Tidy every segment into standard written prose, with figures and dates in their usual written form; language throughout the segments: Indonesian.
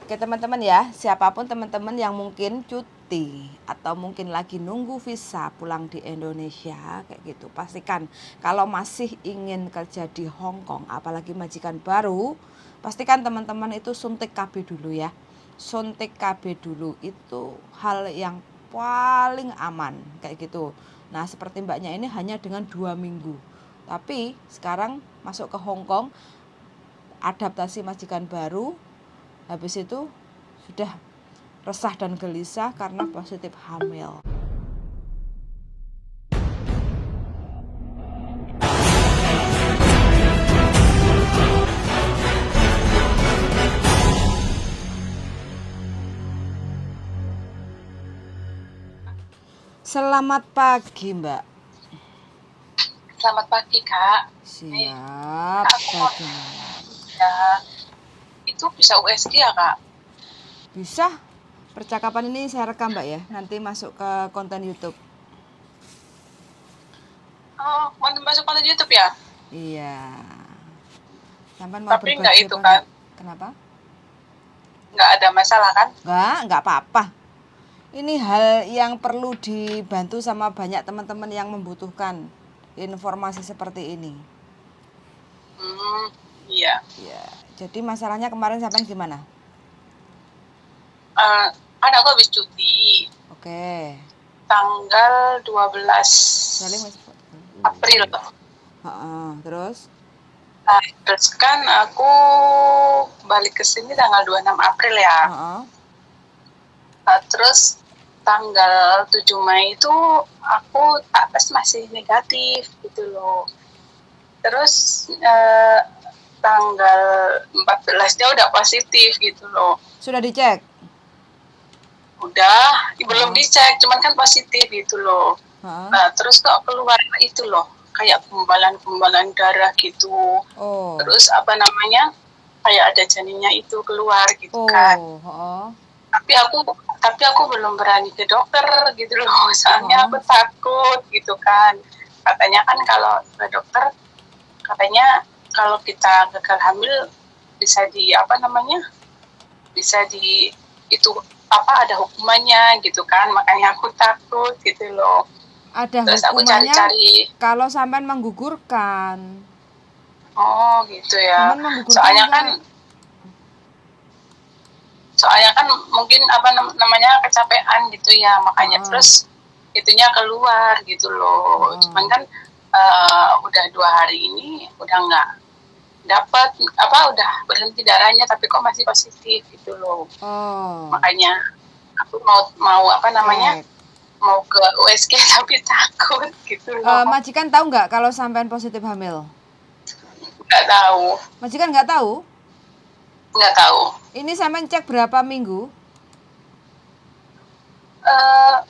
Oke teman-teman ya, siapapun teman-teman yang mungkin cuti atau mungkin lagi nunggu visa pulang di Indonesia kayak gitu, pastikan kalau masih ingin kerja di Hong Kong, apalagi majikan baru, pastikan teman-teman itu suntik KB dulu ya. Suntik KB dulu itu hal yang paling aman kayak gitu. Nah seperti mbaknya ini hanya dengan 2 minggu, tapi sekarang masuk ke Hong Kong, adaptasi majikan baru. Habis itu sudah resah dan gelisah karena positif hamil. Selamat pagi, Mbak. Selamat pagi, Kak. Siap. Bagaimana? Ya, itu bisa USG ya, Kak? Bisa. Percakapan ini saya rekam, Mbak ya. Nanti masuk ke konten YouTube. Oh, mau masuk konten YouTube ya? Iya. Sampai mau Tapi nggak itu apa? kan? Kenapa? Nggak ada masalah kan? Nggak apa-apa. Ini hal yang perlu dibantu sama banyak teman-teman yang membutuhkan informasi seperti ini. Iya. Ya, jadi masalahnya kemarin sampai gimana? Kan aku habis cuti. Oke. Tanggal 12 April. Terus? Terus kan aku balik ke sini tanggal 26 April ya. Terus tanggal 7 Mei itu aku tes masih negatif gitu loh. Terus tanggal 14-nya udah positif gitu loh. Sudah dicek? Udah, belum dicek, cuman kan positif gitu loh. Nah, terus kok keluar itu loh, kayak gumpalan-gumpalan darah gitu. Terus apa namanya, kayak ada janinnya itu keluar gitu kan. Tapi aku belum berani ke dokter gitu loh, soalnya aku takut gitu kan. Katanya kan kalau ke dokter, katanya kalau kita gagal hamil bisa ada hukumannya gitu kan, makanya aku takut gitu loh. Ada terus hukumannya aku cari-cari kalau sampai menggugurkan. Oh gitu ya. Soalnya kan mungkin kecapean gitu ya, makanya terus itunya keluar gitu loh. Cuman kan udah 2 hari ini udah nggak dapat udah berhenti darahnya, tapi kok masih positif gitu loh. Makanya aku mau mau ke USG tapi takut gitu loh. Majikan tahu nggak kalau sampean positif hamil? Nggak tahu. Majikan nggak tahu? Nggak tahu. Ini sampean cek berapa minggu?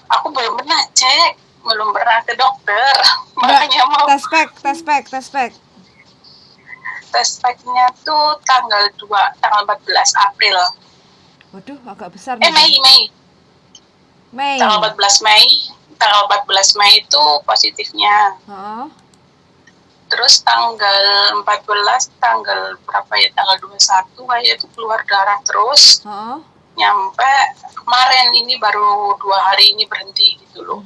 Aku belum pernah cek, belum pernah ke dokter. Makanya mau tes pack. Tes packnya tuh tanggal 14 April. Waduh, agak besar nih. Mei. Tanggal 14 Mei itu positifnya. Terus tanggal 14, tanggal berapa ya? Tanggal 21 kayak itu keluar darah terus. Nyampe kemarin ini baru 2 hari ini berhenti gitu loh.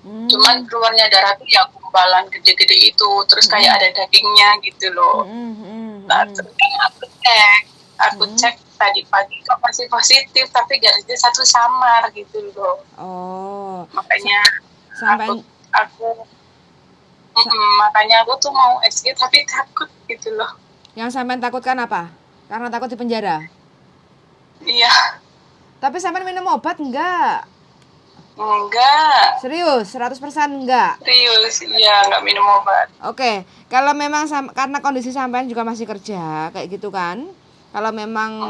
Cuman keluarnya darah tuh ya gumpalan gede-gede itu, terus kayak ada dagingnya gitu loh. Nah, terus kan aku cek tadi pagi kok masih positif, tapi garisnya satu samar gitu loh. Makanya makanya aku tuh mau SG tapi takut gitu loh. Yang sampean takutkan apa? Karena takut di penjara? Iya. Tapi sampean minum obat enggak? Enggak. Serius? 100% enggak? Serius, iya enggak minum obat. Oke, kalau memang karena kondisi sampean juga masih kerja kayak gitu kan? Kalau memang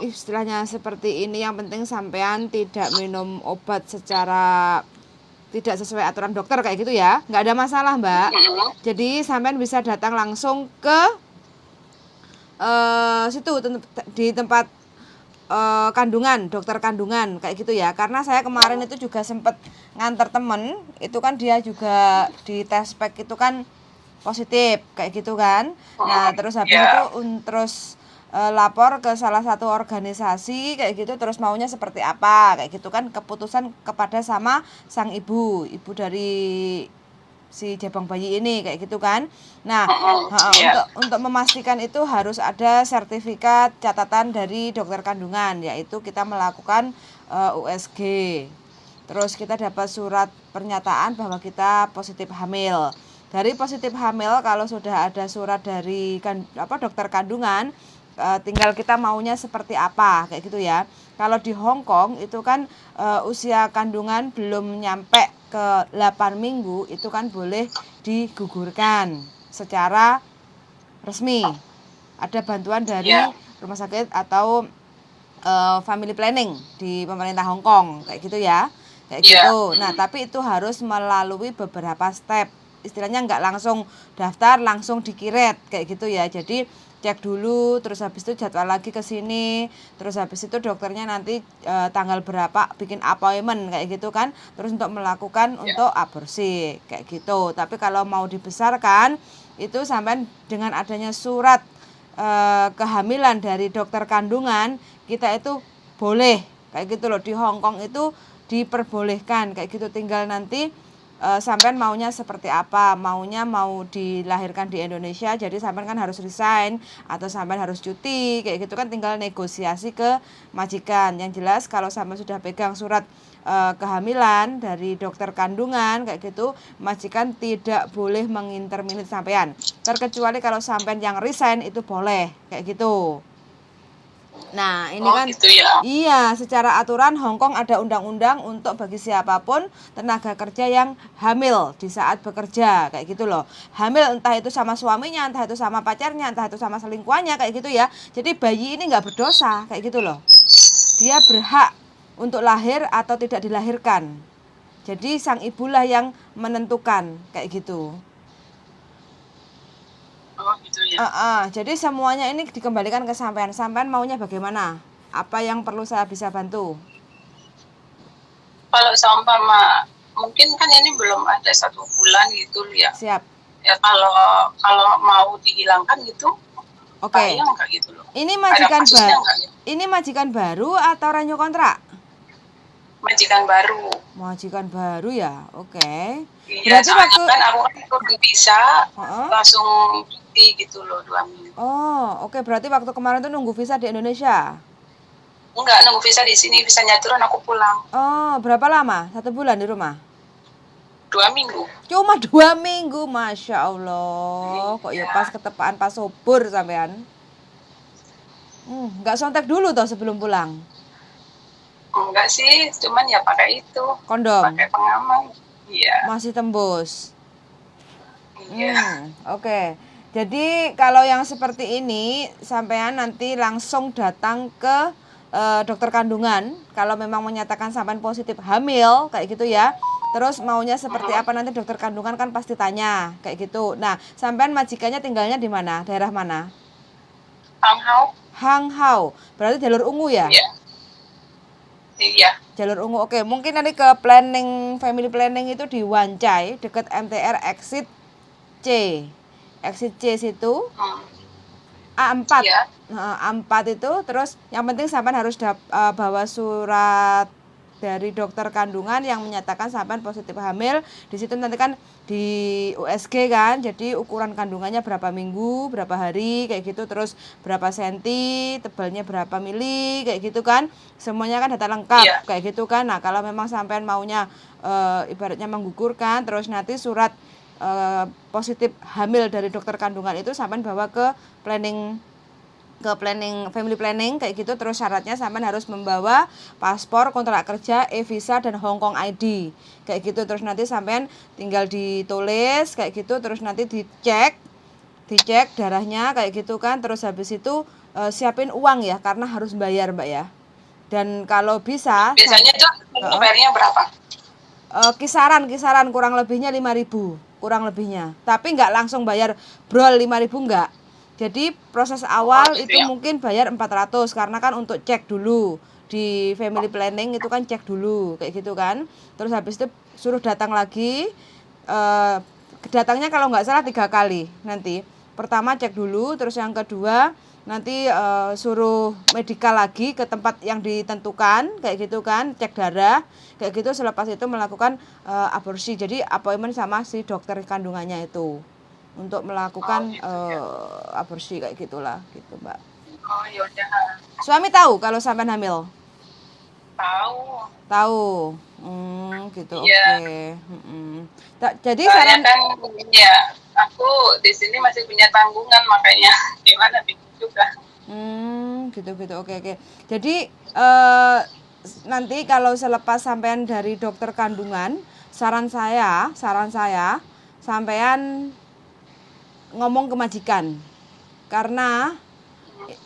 istilahnya seperti ini, yang penting sampean tidak minum obat secara tidak sesuai aturan dokter kayak gitu ya, nggak ada masalah Mbak. Jadi sampean bisa datang langsung ke situ di tempat kandungan, dokter kandungan kayak gitu ya. Karena saya kemarin itu juga sempat nganter temen, itu kan dia juga di tes pack itu kan positif kayak gitu kan. Nah terus habis itu terus lapor ke salah satu organisasi kayak gitu, terus maunya seperti apa kayak gitu kan, keputusan kepada sama sang ibu dari si jabang bayi ini kayak gitu kan. Nah, Iya. untuk memastikan itu harus ada sertifikat catatan dari dokter kandungan, yaitu kita melakukan USG. Terus kita dapat surat pernyataan bahwa kita positif hamil. Dari positif hamil, kalau sudah ada surat dari dokter kandungan, tinggal kita maunya seperti apa kayak gitu ya. Kalau di Hong Kong itu kan usia kandungan belum nyampe ke 8 minggu itu kan boleh digugurkan secara resmi. Ada bantuan dari rumah sakit atau family planning di pemerintah Hong Kong kayak gitu ya. Kayak gitu. Nah, tapi itu harus melalui beberapa step. Istilahnya nggak langsung daftar, langsung dikiret kayak gitu ya. Jadi cek dulu, terus habis itu jadwal lagi ke sini, terus habis itu dokternya nanti tanggal berapa bikin appointment kayak gitu kan, terus untuk melakukan untuk aborsi kayak gitu. Tapi kalau mau dibesarkan itu sampai dengan adanya surat kehamilan dari dokter kandungan, kita itu boleh kayak gitu loh. Di Hong Kong itu diperbolehkan kayak gitu, tinggal nanti sampean maunya seperti apa, maunya mau dilahirkan di Indonesia jadi sampean kan harus resign atau sampean harus cuti kayak gitu kan, tinggal negosiasi ke majikan. Yang jelas kalau sampean sudah pegang surat kehamilan dari dokter kandungan kayak gitu, majikan tidak boleh menginterminate sampean, terkecuali kalau sampean yang resign itu boleh kayak gitu. Nah, ini kan gitu ya. iya, secara aturan Hong Kong ada undang-undang untuk bagi siapapun tenaga kerja yang hamil di saat bekerja kayak gitu loh. Hamil entah itu sama suaminya, entah itu sama pacarnya, entah itu sama selingkuhannya kayak gitu ya. Jadi bayi ini nggak berdosa kayak gitu loh. Dia berhak untuk lahir atau tidak dilahirkan. Jadi sang ibulah yang menentukan kayak gitu. Gitu ya. Jadi semuanya ini dikembalikan ke sampean. Sampean maunya bagaimana? Apa yang perlu saya bisa bantu? Kalau seumpama mungkin kan ini belum ada 1 bulan gitu ya. Siap. Ya kalau mau dihilangkan gitu. Oke. Gitu loh. Ini majikan baru. Ini majikan baru atau renew kontrak? Majikan baru. Majikan baru ya. Oke. Iya, berarti waktu kan aku kan udah bisa langsung cuti gitu loh 2 minggu. Oh, oke. Berarti waktu kemarin tuh nunggu visa di Indonesia? Enggak, nunggu visa di sini, visanya turun aku pulang. Oh, berapa lama? 1 bulan di rumah? 2 minggu. Cuma 2 minggu, Masya Allah. Kok ya pas ketepaan pas subur sampean. Nggak sontek dulu toh sebelum pulang? Enggak sih, cuman ya pakai itu. Kondom? Pakai pengaman. Iya. Masih tembus? Iya. Oke. Jadi kalau yang seperti ini sampean nanti langsung datang ke dokter kandungan kalau memang menyatakan sampean positif hamil kayak gitu ya. Terus maunya seperti apa nanti dokter kandungan kan pasti tanya kayak gitu. Nah, sampean majikannya tinggalnya di mana? Daerah mana? Hanghau. Hanghau. Berarti jalur ungu ya? Iya. Jalur ungu. Oke, mungkin nanti ke family planning itu di Wan Chai dekat MTR exit C. Exit C situ. A4. Iya. A4 itu, terus yang penting sampean harus bawa surat dari dokter kandungan yang menyatakan sampean positif hamil. Di situ nanti kan di USG kan, jadi ukuran kandungannya berapa minggu, berapa hari kayak gitu, terus berapa senti, tebalnya berapa mili kayak gitu kan. Semuanya kan data lengkap kayak gitu kan. Nah, kalau memang sampean maunya ibaratnya menggugurkan, terus nanti surat positif hamil dari dokter kandungan itu sampean bawa ke family planning kayak gitu. Terus syaratnya sampean harus membawa paspor, kontrak kerja, e-visa dan Hong Kong ID kayak gitu. Terus nanti sampean tinggal ditulis kayak gitu, terus nanti dicek darahnya kayak gitu kan. Terus habis itu siapin uang ya, karena harus bayar Mbak ya. Dan kalau bisa biasanya tuh bayarnya berapa? Kisaran kurang lebihnya 5.000 kurang lebihnya, tapi nggak langsung bayar brol 5.000 nggak. Jadi proses awal itu mungkin bayar 400 karena kan untuk cek dulu di family planning itu kan cek dulu kayak gitu kan. Terus habis itu suruh datang lagi, datangnya kalau nggak salah 3 kali nanti. Pertama cek dulu, terus yang kedua nanti suruh medikal lagi ke tempat yang ditentukan kayak gitu kan, cek darah kayak gitu, selepas itu melakukan aborsi. Jadi appointment sama si dokter kandungannya itu untuk melakukan gitu ya. aborsi kayak gitulah gitu Mbak. Oh ya udah. Suami tahu kalau sampai hamil? Tahu. Tahu. Gitu. Iya. Oke. Jadi Soalnya saran kan ya aku di sini masih punya tanggungan, makanya gimana bingung juga. Gitu. Oke. Jadi nanti kalau selepas sampean dari dokter kandungan, saran saya sampean ngomong ke majikan. Karena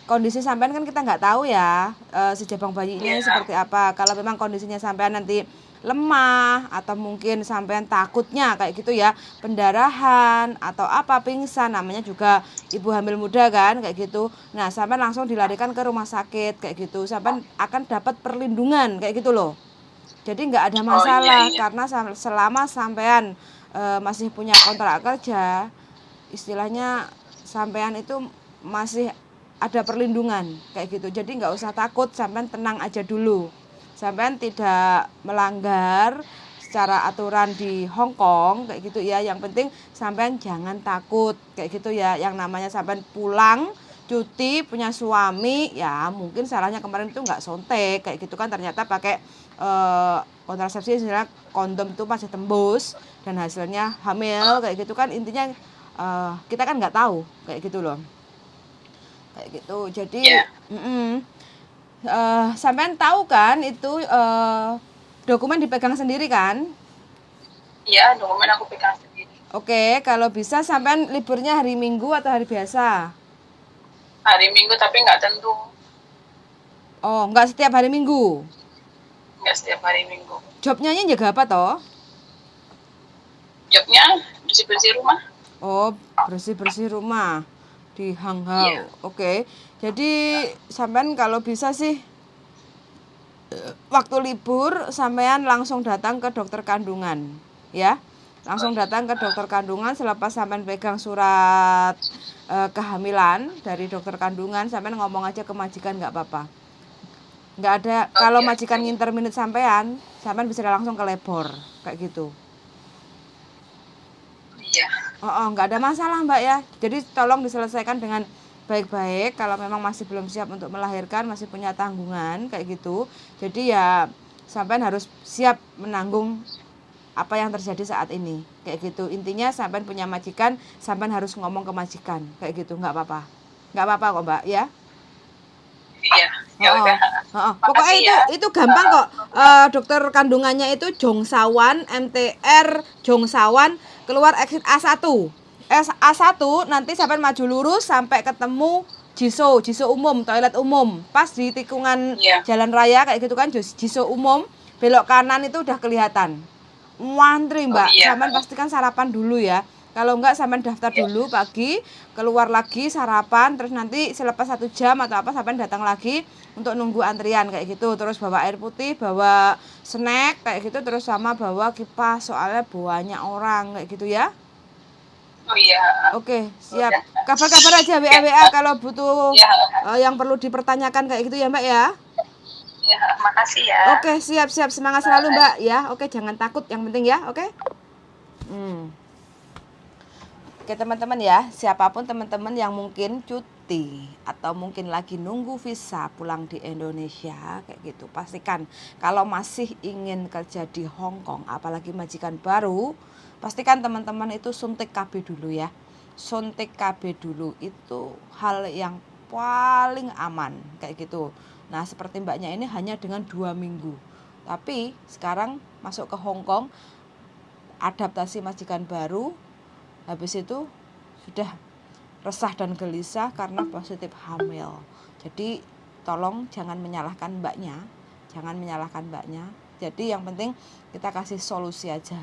kondisi sampean kan kita nggak tahu ya, si jabang bayi ini seperti apa. Kalau memang kondisinya sampean nanti lemah atau mungkin sampean takutnya kayak gitu ya, pendarahan atau apa, pingsan, namanya juga ibu hamil muda kan kayak gitu. Nah, sampean langsung dilarikan ke rumah sakit kayak gitu. Sampean akan dapat perlindungan kayak gitu loh. Jadi nggak ada masalah karena selama sampean masih punya kontrak kerja, istilahnya sampean itu masih ada perlindungan kayak gitu. Jadi nggak usah takut, sampean tenang aja dulu. Sampean tidak melanggar secara aturan di Hong Kong kayak gitu ya. Yang penting sampean jangan takut kayak gitu ya. Yang namanya sampean pulang cuti punya suami ya, mungkin salahnya kemarin itu nggak sontek kayak gitu kan, ternyata pakai kontrasepsi, misalnya kondom itu masih tembus dan hasilnya hamil kayak gitu kan. Intinya kita kan nggak tahu kayak gitu loh, kayak gitu. Jadi sampean tahu kan itu dokumen dipegang sendiri kan? Iya, dokumen aku pegang sendiri. Oke, kalau bisa sampean liburnya hari Minggu atau hari biasa? Hari Minggu, tapi nggak tentu. Oh, nggak setiap hari Minggu? Nggak setiap hari Minggu. Jobnya jaga apa toh? Jobnya bersih-bersih rumah. Oh, bersih-bersih rumah di Hanghau. Oke. Jadi sampean kalau bisa sih waktu libur sampean langsung datang ke dokter kandungan, ya. Langsung datang ke dokter kandungan selepas sampean pegang surat kehamilan dari dokter kandungan, sampean ngomong aja ke majikan nggak apa-apa. Nggak ada, kalau majikan nginterminate sampean bisa langsung ke labor kayak gitu. Iya. Nggak ada masalah Mbak ya. Jadi tolong diselesaikan dengan baik-baik. Kalau memang masih belum siap untuk melahirkan, masih punya tanggungan kayak gitu. Jadi ya sampean harus siap menanggung apa yang terjadi saat ini kayak gitu. Intinya sampean punya majikan, sampean harus ngomong ke majikan kayak gitu. Nggak apa-apa kok Mbak ya. Iya. Ya udah. Pokoknya itu gampang kok. Dokter kandungannya itu Jongsawan, MTR Jongsawan, keluar exit A1. A1 nanti sampai maju lurus sampai ketemu Jiso umum, toilet umum. Pas di tikungan jalan raya kayak gitu kan, Jiso umum, belok kanan itu udah kelihatan. Wantri Mbak, sampean pastikan sarapan dulu ya. Kalau enggak sampean daftar dulu pagi, keluar lagi sarapan, terus nanti selepas 1 jam atau apa sampean datang lagi untuk nunggu antrian kayak gitu. Terus bawa air putih, bawa snack kayak gitu, terus sama bawa kipas soalnya banyak orang kayak gitu ya. Oh iya. Oke, siap. Kabar-kabar aja WA kalau butuh yang perlu dipertanyakan kayak gitu ya Mbak ya. Ya, makasih ya. Oke, siap. Semangat selalu Mbak ya. Oke, jangan takut, yang penting ya. Oke. Oke teman-teman ya, siapapun teman-teman yang mungkin cuti atau mungkin lagi nunggu visa pulang di Indonesia kayak gitu, pastikan kalau masih ingin kerja di Hong Kong, apalagi majikan baru, pastikan teman-teman itu suntik KB dulu ya. Suntik KB dulu itu hal yang paling aman kayak gitu. Nah seperti mbaknya ini hanya dengan 2 minggu, tapi sekarang masuk ke Hong Kong, adaptasi majikan baru, habis itu sudah resah dan gelisah karena positif hamil. Jadi tolong jangan menyalahkan mbaknya. Jadi yang penting kita kasih solusi aja.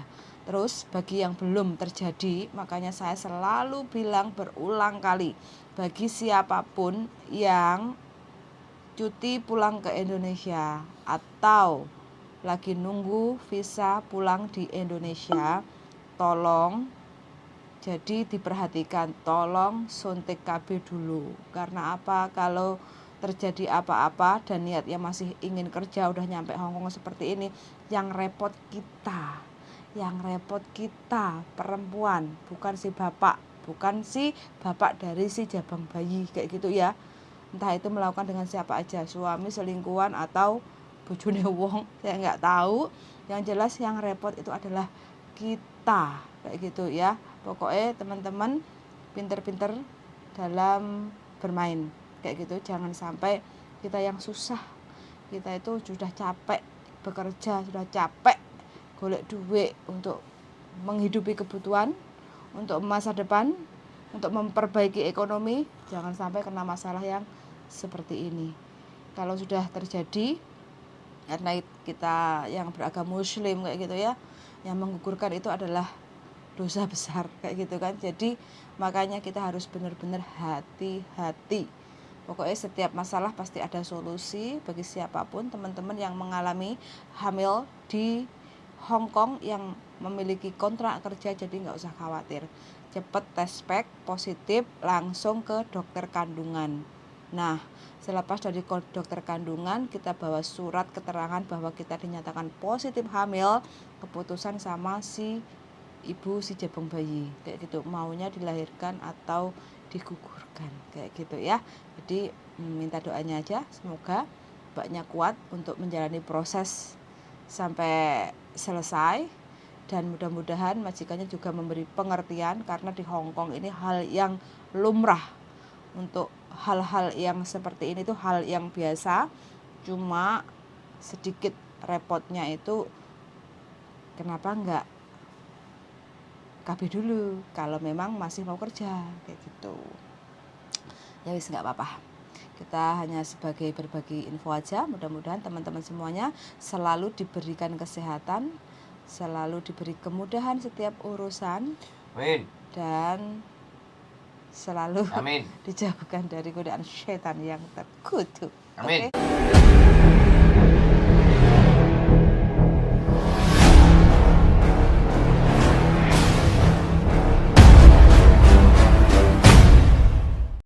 Terus bagi yang belum terjadi, makanya saya selalu bilang berulang kali, bagi siapapun yang cuti pulang ke Indonesia atau lagi nunggu visa pulang di Indonesia, tolong Jadi diperhatikan, tolong suntik KB dulu. Karena apa? Kalau terjadi apa-apa dan niatnya masih ingin kerja, udah nyampe Hongkong seperti ini, yang repot kita. Yang repot kita, perempuan, bukan si bapak. Bukan si bapak dari si jabang bayi, kayak gitu ya. Entah itu melakukan dengan siapa aja, suami, selingkuhan, atau bojone wong, saya nggak tahu. Yang jelas yang repot itu adalah kita, kayak gitu ya. Pokoknya teman-teman pinter-pinter dalam bermain, kayak gitu. Jangan sampai kita yang susah, kita itu sudah capek bekerja, sudah capek golek duit untuk menghidupi kebutuhan, untuk masa depan, untuk memperbaiki ekonomi, jangan sampai kena masalah yang seperti ini. Kalau sudah terjadi, karena kita yang beragama muslim kayak gitu ya, yang menggugurkan itu adalah dosa besar kayak gitu kan. Jadi makanya kita harus benar-benar hati-hati. Pokoknya setiap masalah pasti ada solusi bagi siapapun. Teman-teman yang mengalami hamil di Hong Kong yang memiliki kontrak kerja, jadi nggak usah khawatir. Cepet tes pack positif, langsung ke dokter kandungan. Nah, selepas dari dokter kandungan, kita bawa surat keterangan bahwa kita dinyatakan positif hamil, keputusan sama si ibu si jabang bayi, kayak gitu, maunya dilahirkan atau digugurkan, kayak gitu ya. Jadi minta doanya aja, semoga mbaknya kuat untuk menjalani proses sampai selesai, dan mudah-mudahan majikannya juga memberi pengertian, karena di Hong Kong ini hal yang lumrah. Untuk hal-hal yang seperti ini tuh hal yang biasa, cuma sedikit repotnya itu kenapa enggak KB dulu kalau memang masih mau kerja, kayak gitu. Ya wis, nggak apa-apa, kita hanya sebagai berbagi info aja. Mudah-mudahan teman-teman semuanya selalu diberikan kesehatan, selalu diberi kemudahan setiap urusan. Amin. Dan selalu Amin. dijauhkan dari godaan setan yang terkutuk. Amin. Oke?